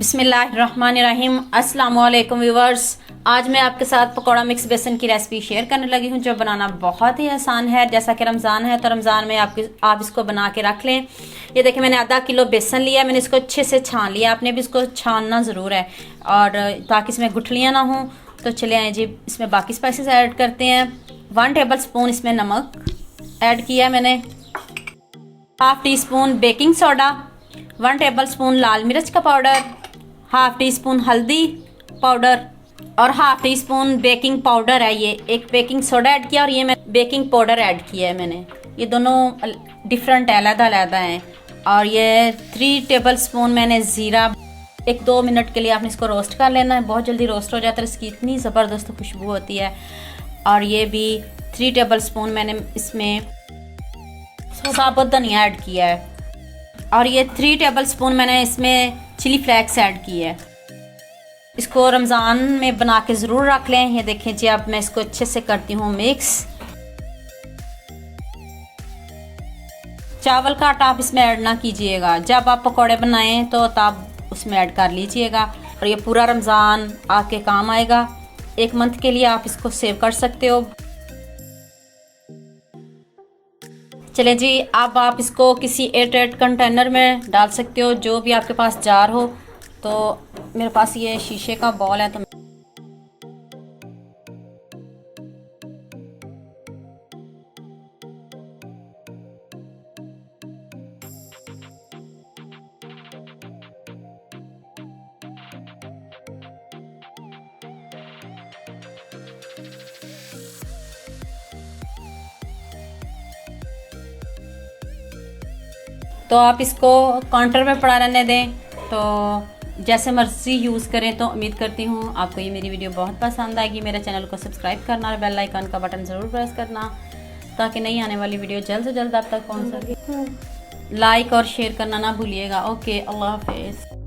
बिस्मिल्लाहिर्रहमानिर्रहीम। अस्सलाम वालेकुम व्यूवर्स। आज मैं आपके साथ पकौड़ा मिक्स बेसन की रेसिपी शेयर करने लगी हूँ जो बनाना बहुत ही आसान है। जैसा कि रमज़ान है तो रमज़ान में आप इसको बना के रख लें। ये देखिए मैंने आधा किलो बेसन लिया, मैंने इसको अच्छे से छान लिया। आपने भी इसको छानना ज़रूर है और ताकि इसमें गुठलियाँ ना हों। तो चले आए जी, इसमें बाकी स्पाइसेस ऐड करते हैं। 1 टेबल स्पून इसमें नमक ऐड किया है मैंने, half teaspoon baking soda, 1 tablespoon लाल मिर्च का पाउडर, हाफ टी स्पून हल्दी पाउडर और half teaspoon baking powder है। ये एक बेकिंग सोडा ऐड किया और ये मैं बेकिंग पाउडर ऐड किया है मैंने। ये दोनों डिफरेंट है, अलग-अलग हैं। और ये 3 टेबल स्पून मैंने ज़ीरा, 1-2 मिनट के लिए आपने इसको रोस्ट कर लेना है। बहुत जल्दी रोस्ट हो जाता है, इसकी इतनी ज़बरदस्त खुशबू होती है। और ये भी 3 टेबल स्पून मैंने इसमें साबुत धनिया ऐड किया है। और ये 3 टेबल स्पून मैंने इसमें चिली फ्लेक्स ऐड की है। इसको रमज़ान में बना के ज़रूर रख लें। ये देखें जी, अब मैं इसको अच्छे से करती हूँ मिक्स। चावल का आटा आप इसमें ऐड ना कीजिएगा, जब आप पकौड़े बनाएं तो तब उसमें ऐड कर लीजिएगा। और ये पूरा रमज़ान आपके काम आएगा। 1 मंथ के लिए आप इसको सेव कर सकते हो। चले जी, अब आप इसको किसी एयरटाइट कंटेनर में डाल सकते हो, जो भी आपके पास जार हो। तो मेरे पास ये शीशे का बॉल है तो आप इसको काउंटर में पड़ा रहने दें। तो जैसे मर्जी यूज़ करें। तो उम्मीद करती हूँ आपको ये मेरी वीडियो बहुत पसंद आएगी। मेरे चैनल को सब्सक्राइब करना और बेल आइकन का बटन ज़रूर प्रेस करना ताकि नई आने वाली वीडियो जल्द से जल्द आप तक पहुँच सके। लाइक और शेयर करना ना भूलिएगा। ओके, अल्लाह हाफिज़।